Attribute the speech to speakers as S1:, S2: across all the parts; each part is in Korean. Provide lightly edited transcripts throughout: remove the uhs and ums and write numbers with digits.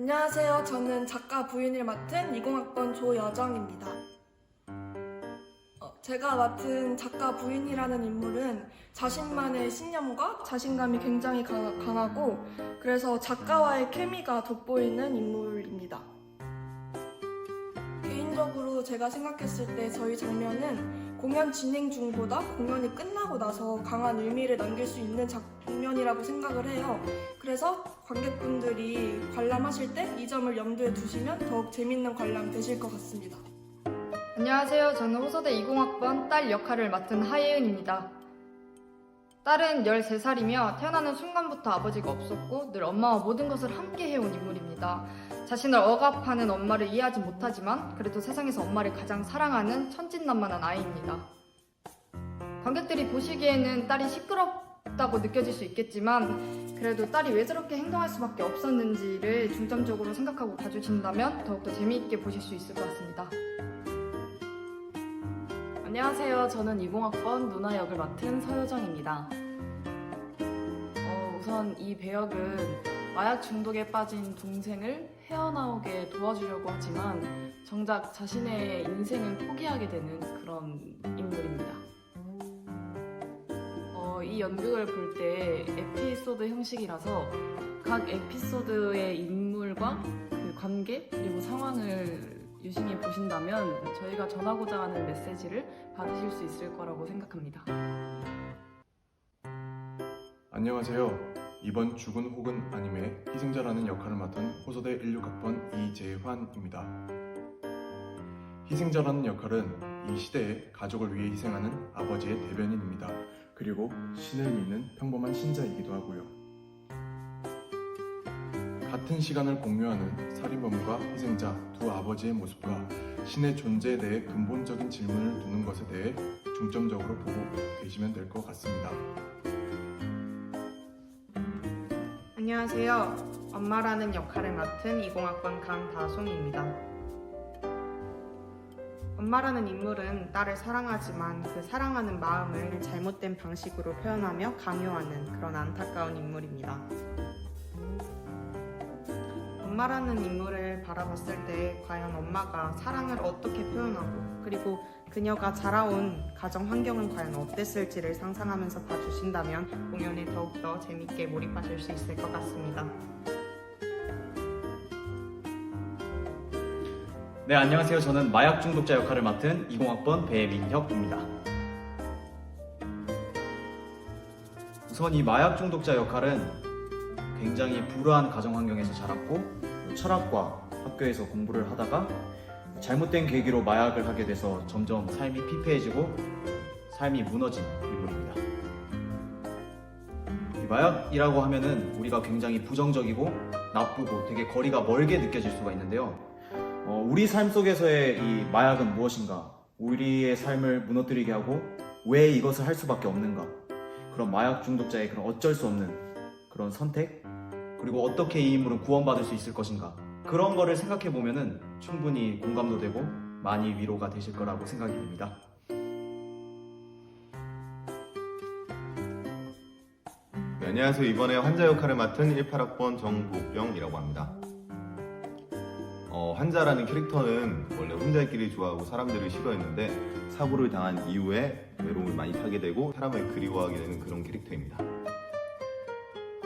S1: 안녕하세요. 저는 작가 부인을 맡은 20학번 조여정입니다. 제가 맡은 작가 부인이라는 인물은 자신만의 신념과 자신감이 굉장히 강하고 그래서 작가와의 케미가 돋보이는 인물입니다. 개인적으로 제가 생각했을 때 저희 장면은 공연 진행 중보다 공연이 끝나고 나서 강한 의미를 남길 수 있는 장면이라고 생각을 해요. 그래서 관객분들이 관람하실 때 이 점을 염두에 두시면 더욱 재밌는 관람 되실 것 같습니다.
S2: 안녕하세요. 저는 호서대 20학번 딸 역할을 맡은 하예은입니다. 딸은 13살이며 태어나는 순간부터 아버지가 없었고 늘 엄마와 모든 것을 함께 해온 인물입니다. 자신을 억압하는 엄마를 이해하지 못하지만 그래도 세상에서 엄마를 가장 사랑하는 천진난만한 아이입니다. 관객들이 보시기에는 딸이 시끄럽다고 느껴질 수 있겠지만 그래도 딸이 왜 저렇게 행동할 수밖에 없었는지를 중점적으로 생각하고 봐주신다면 더욱더 재미있게 보실 수 있을 것 같습니다.
S3: 안녕하세요. 저는 20학번 누나 역을 맡은 서효정입니다. 우선 이 배역은 마약 중독에 빠진 동생을 헤어나오게 도와주려고 하지만 정작 자신의 인생을 포기하게 되는 그런 인물입니다. 이 연극을 볼 때 에피소드 형식이라서 각 에피소드의 인물과 그 관계 그리고 상황을 유심히 보신다면 저희가 전하고자 하는 메시지를 받으실 수 있을 거라고 생각합니다.
S4: 안녕하세요. 이번 죽은 혹은 아님의 희생자라는 역할을 맡은 호서대 16학번 이재환입니다. 희생자라는 역할은 이 시대에 가족을 위해 희생하는 아버지의 대변인입니다. 그리고 신을 믿는 평범한 신자이기도 하고요. 같은 시간을 공유하는 살인범과 희생자 두 아버지의 모습과 신의 존재에 대해 근본적인 질문을 두는 것에 대해 중점적으로 보고 계시면 될 것 같습니다.
S5: 안녕하세요. 엄마라는 역할을 맡은 20학번 강다송입니다. 엄마라는 인물은 딸을 사랑하지만 그 사랑하는 마음을 잘못된 방식으로 표현하며 강요하는 그런 안타까운 인물입니다. 엄마라는 인물을 바라봤을 때 과연 엄마가 사랑을 어떻게 표현하고 그리고 그녀가 자라온 가정 환경은 과연 어땠을지를 상상하면서 봐주신다면 공연에 더욱더 재밌게 몰입하실 수 있을 것 같습니다.
S6: 네, 안녕하세요. 저는 마약 중독자 역할을 맡은 20학번 배민혁입니다. 우선 이 마약 중독자 역할은 굉장히 불우한 가정 환경에서 자랐고 철학과 학교에서 공부를 하다가 잘못된 계기로 마약을 하게 돼서 점점 삶이 피폐해지고 삶이 무너진 인물입니다. 이 마약이라고 하면은 우리가 굉장히 부정적이고 나쁘고 되게 거리가 멀게 느껴질 수가 있는데요. 우리 삶 속에서의 이 마약은 무엇인가? 우리의 삶을 무너뜨리게 하고 왜 이것을 할 수밖에 없는가? 그런 마약 중독자의 그런 어쩔 수 없는 그런 선택? 그리고 어떻게 이 인물은 구원받을 수 있을 것인가? 그런 거를 생각해 보면은 충분히 공감도 되고 많이 위로가 되실 거라고 생각이 됩니다.
S7: 네, 안녕하세요. 이번에 환자 역할을 맡은 18학번 정보병이라고 합니다. 환자라는 캐릭터는 원래 혼자 있기를 좋아하고 사람들을 싫어했는데 사고를 당한 이후에 외로움을 많이 타게 되고 사람을 그리워하게 되는 그런 캐릭터입니다.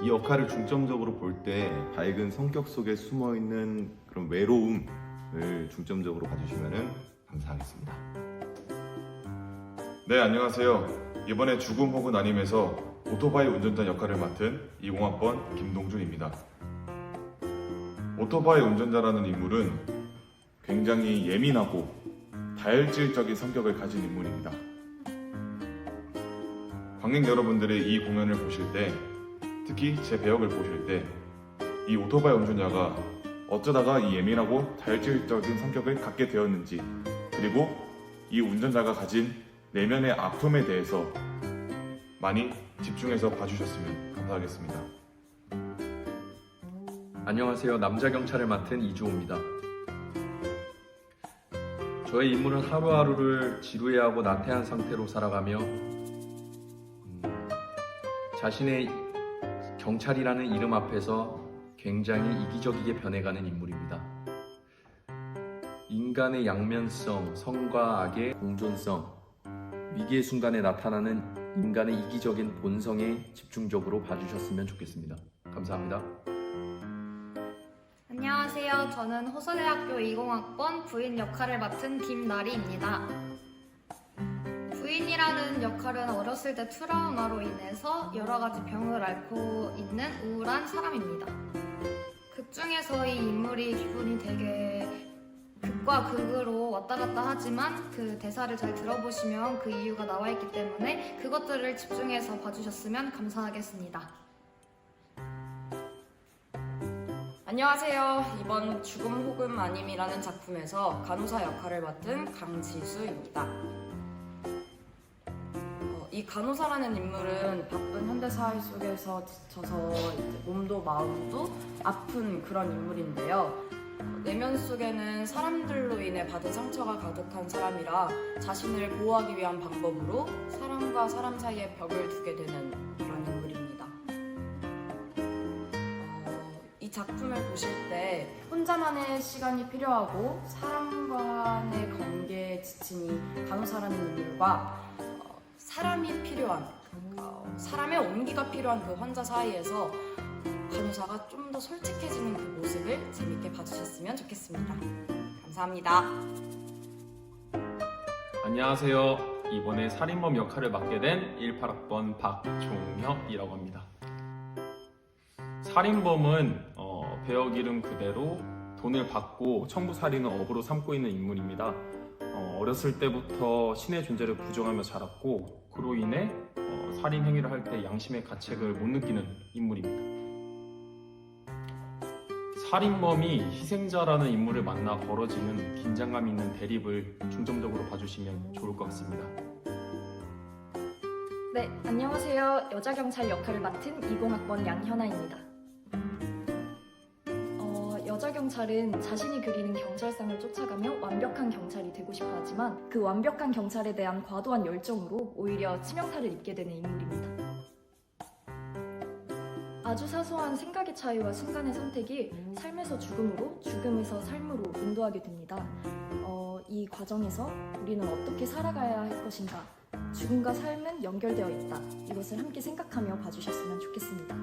S7: 이 역할을 중점적으로 볼 때 밝은 성격 속에 숨어있는 그런 외로움을 중점적으로 봐주시면 감사하겠습니다.
S4: 네, 안녕하세요. 이번에 죽음 혹은 아님에서 오토바이 운전자 역할을 맡은 20학번 김동준입니다. 오토바이 운전자라는 인물은 굉장히 예민하고 다혈질적인 성격을 가진 인물입니다. 관객 여러분들이 이 공연을 보실 때 특히 제 배역을 보실 때 이 오토바이 운전자가 어쩌다가 이 예민하고 다혈질적인 성격을 갖게 되었는지 그리고 이 운전자가 가진 내면의 아픔에 대해서 많이 집중해서 봐주셨으면 감사하겠습니다.
S8: 안녕하세요. 남자 경찰을 맡은 이주호입니다. 저의 인물은 하루하루를 지루해하고 나태한 상태로 살아가며 자신의 경찰이라는 이름 앞에서 굉장히 이기적이게 변해가는 인물입니다. 인간의 양면성, 선과 악의 공존성, 위기의 순간에 나타나는 인간의 이기적인 본성에 집중적으로 봐주셨으면 좋겠습니다. 감사합니다.
S9: 안녕하세요. 저는 호서대학교 20학번 부인 역할을 맡은 김나리입니다. 부인이라는 역할은 어렸을 때 트라우마로 인해서 여러 가지 병을 앓고 있는 우울한 사람입니다. 극 중에서 이 인물이 기분이 되게 극과 극으로 왔다 갔다 하지만 그 대사를 잘 들어보시면 그 이유가 나와 있기 때문에 그것들을 집중해서 봐주셨으면 감사하겠습니다.
S10: 안녕하세요. 이번 죽음 혹은 아님이라는 작품에서 간호사 역할을 맡은 강지수입니다. 이 간호사라는 인물은 바쁜 현대사회 속에서 지쳐서 이제 몸도 마음도 아픈 그런 인물인데요. 내면 속에는 사람들로 인해 받은 상처가 가득한 사람이라 자신을 보호하기 위한 방법으로 사람과 사람 사이에 벽을 두게 되는 그런 인물입니다. 이 작품을 보실 때 혼자만의 시간이 필요하고 사람과의 관계에 지친 이 간호사라는 인물과 사람이 필요한, 사람의 온기가 필요한 그 환자 사이에서 간호사가 좀 더 솔직해지는 그 모습을 재밌게 봐주셨으면 좋겠습니다. 감사합니다.
S11: 안녕하세요. 이번에 살인범 역할을 맡게 된 18학번 박종혁이라고 합니다. 살인범은 배역 이름 그대로 돈을 받고 청부살인을 업으로 삼고 있는 인물입니다. 어렸을 때부터 신의 존재를 부정하며 자랐고 그로 인해 살인 행위를 할 때 양심의 가책을 못 느끼는 인물입니다. 살인범이 희생자라는 인물을 만나 벌어지는 긴장감 있는 대립을 중점적으로 봐주시면 좋을 것 같습니다.
S12: 네, 안녕하세요. 여자경찰 역할을 맡은 20학번 양현아입니다. 여자경찰은 자신이 그리는 경찰상을 쫓아가며 완벽한 경찰이 되고 싶어 하지만 그 완벽한 경찰에 대한 과도한 열정으로 오히려 치명타를 입게 되는 인물입니다. 아주 사소한 생각의 차이와 순간의 선택이 삶에서 죽음으로, 죽음에서 삶으로 인도하게 됩니다. 이 과정에서 우리는 어떻게 살아가야 할 것인가, 죽음과 삶은 연결되어 있다. 이것을 함께 생각하며 봐주셨으면 좋겠습니다.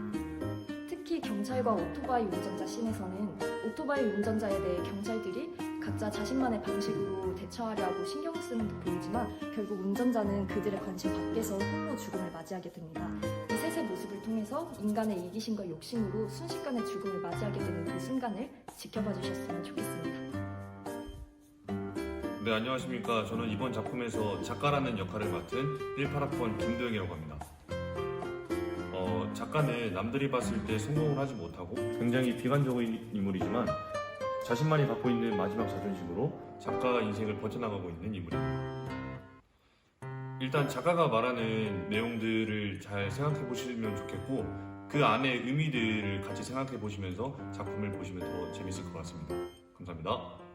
S12: 특히 경찰과 오토바이 운전자 씬에서는 오토바이 운전자에 대해 경찰들이 각자 자신만의 방식으로 대처하려고 신경을 쓰는 듯 보이지만 결국 운전자는 그들의 관심 밖에서 홀로 죽음을 맞이하게 됩니다. 이 셋의 모습을 통해서 인간의 이기심과 욕심으로 순식간에 죽음을 맞이하게 되는 그 순간을 지켜봐 주셨으면 좋겠습니다.
S13: 네, 안녕하십니까. 저는 이번 작품에서 작가라는 역할을 맡은 18학번 김도영이라고 합니다. 작가는 남들이 봤을 때 성공을 하지 못하고 굉장히 비관적인 인물이지만 자신만이 갖고 있는 마지막 자존심으로 작가 인생을 버텨나가고 있는 인물입니다. 일단 작가가 말하는 내용들을 잘 생각해 보시면 좋겠고 그 안에 의미들을 같이 생각해 보시면서 작품을 보시면 더 재밌을 것 같습니다. 감사합니다.